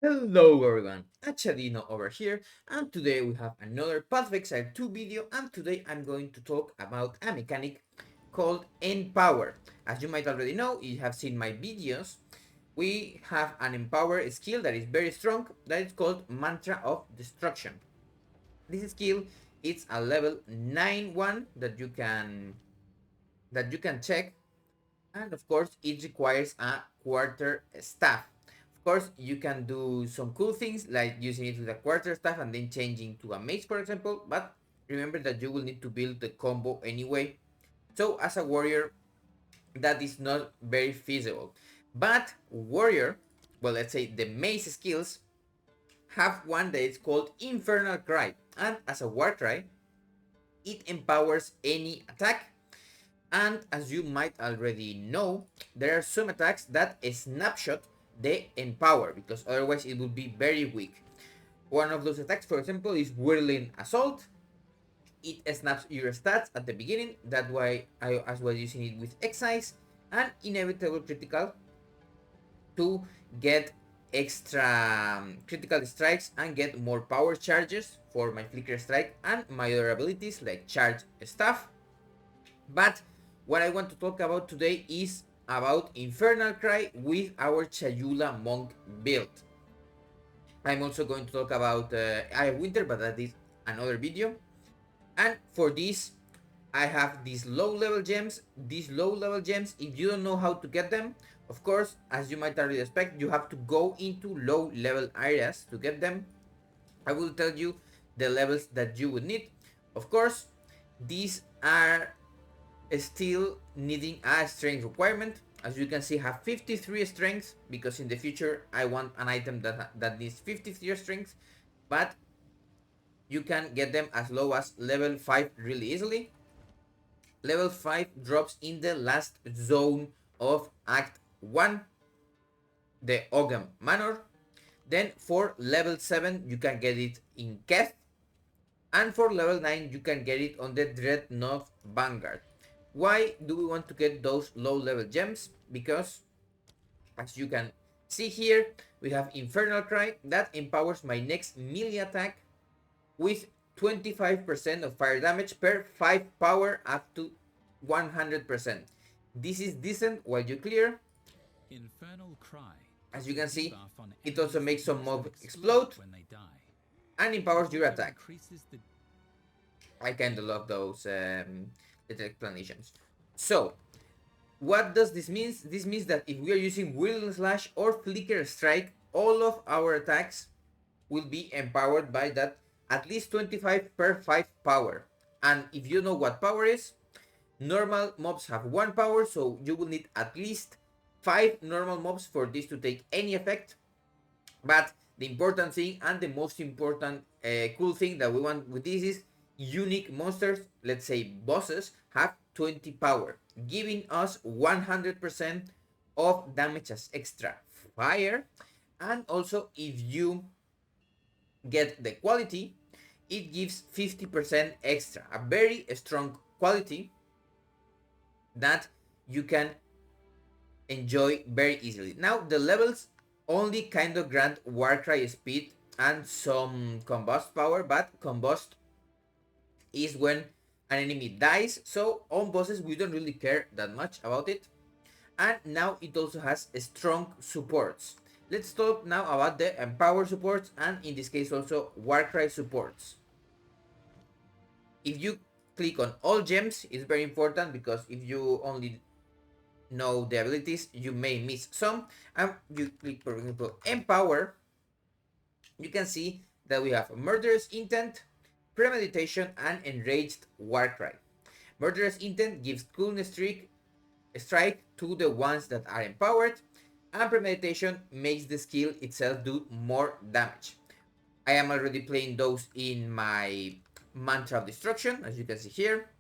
Hello everyone, Hachadino over here, and today we have another Path of Exile 2 video, and today I'm going to talk about a mechanic called Empower. As you might already know, you have seen my videos, we have an Empower skill that is very strong, that is called Mantra of Destruction. This skill is a level 9 one that you can check, and of course it requires a quarter staff. Of course you can do some cool things like using it with a quarter staff and then changing to a mace, for example, but remember that you will need to build the combo anyway, so as a warrior that is not very feasible. But warrior, well, let's say the mace skills have one that is called Infernal Cry, and as a warcry it empowers any attack. And as you might already know, there are some attacks that snapshot the empower, because otherwise it would be very weak. One of those attacks, for example, is whirling assault. It snaps your stats at the beginning. That's why I as well using it with excise and inevitable critical to get extra critical strikes and get more power charges for my flicker strike and my other abilities like charge stuff. But what I want to talk about today is about Infernal Cry with our Chayula Monk build. I'm also going to talk about Eye of Winter, but that is another video. And for this, I have these low level gems. These low level gems, if you don't know how to get them, of course, as you might already expect, you have to go into low level areas to get them. I will tell you the levels that you would need. Of course, these are still needing a strength requirement. As you can see, have 53 strength, because in the future I want an item that needs 53 strength, but you can get them as low as level 5 really easily. Level 5 drops in the last zone of Act 1, the Ogam Manor. Then for level 7 you can get it in Keth, and for level 9 you can get it on the Dreadnought Vanguard. Why do we want to get those low level gems? Because as you can see here, we have Infernal Cry that empowers my next melee attack with 25% of fire damage per 5 power up to 100%. This is decent while you clear. Infernal Cry. As you can see, Debuff on it also enemies makes some used to mob explode explode when they die. and It empowers your also attack. increases the I kind of love those little explanations. So, what does this mean? This means that if we are using Whirling Slash or Flicker Strike, all of our attacks will be empowered by that at least 25 per 5 power. And if you know what power is, normal mobs have 1 power, so you will need at least 5 normal mobs for this to take any effect. But the important thing and the most important cool thing that we want with this is unique monsters, let's say bosses, have 20 power, giving us 100% of damage as extra fire. And also, if you get the quality, it gives 50% extra, a very strong quality that you can enjoy very easily. Now, the levels only kind of grant warcry speed and some combust power, but combust is when an enemy dies, so on bosses we don't really care that much about it. And now it also has strong supports. Let's talk now about the empower supports, and in this case also warcry supports. If you click on all gems, it's very important, because if you only know the abilities, you may miss some. And you click, for example, Empower, you can see that we have Murderous Intent, Premeditation, and Enraged Warcry. Murderous Intent gives coolness strike to the ones that are empowered, and Premeditation makes the skill itself do more damage. I am already playing those in my Mantra of Destruction, as you can see here.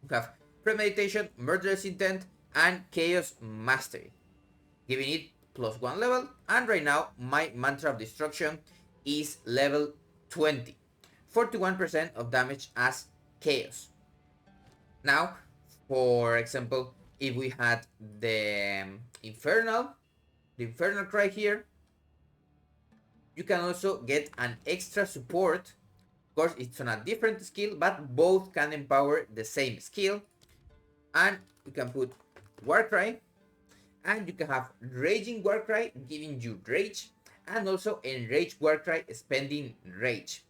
We have Premeditation, Murderous Intent, and Chaos Mastery, giving it plus 1 level. And right now, my Mantra of Destruction is level 20, 41% of damage as Chaos. Now, for example, if we had the Infernal Cry here, You can also get an extra support. Of course, it's on a different skill, but both can empower the same skill. And you can put warcry, and you can have raging warcry giving you rage, and also enraged warcry spending rage.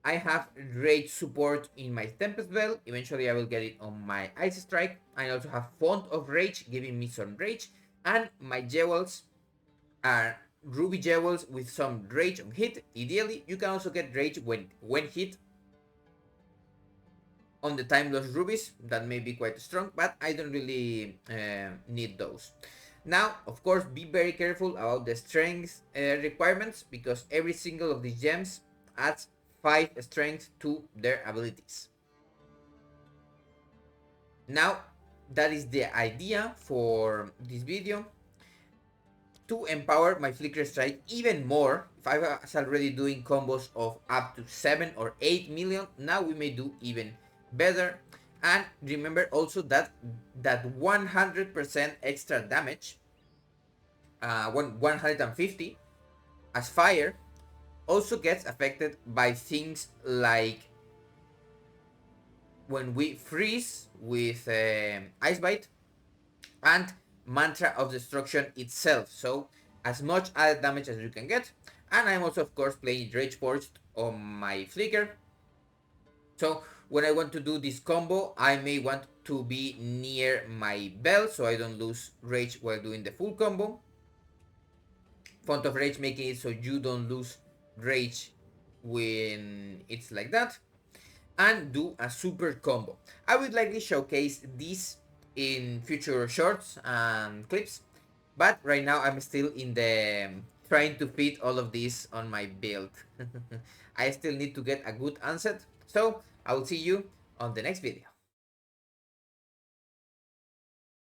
I have rage support in my Tempest Bell. Eventually, I will get it on my Ice Strike. I also have Font of Rage giving me some rage, and my jewels are Ruby jewels with some rage on hit. Ideally, you can also get rage when hit on the timeless rubies. That may be quite strong, but I don't really need those. Now, of course, be very careful about the strength requirements, because every single of these gems adds 5 strength to their abilities. Now, that is the idea for this video. To empower my Flicker Strike even more, if I was already doing combos of up to 7 or 8 million, now we may do even better. And remember also that 100% extra damage, 150 as fire, also gets affected by things like when we freeze with Ice Bite and Mantra of Destruction itself. So as much added damage as you can get. And I'm also of course playing Rage Forged on my Flicker. So when I want to do this combo, I may want to be near my bell so I don't lose Rage while doing the full combo. Font of Rage making it so you don't lose Rage when it's like that. And do a super combo. I would likely showcase this in future shorts and clips, but right now I'm still in the trying to fit all of this on my build. I still need to get a good onset, so I will see you on the next video.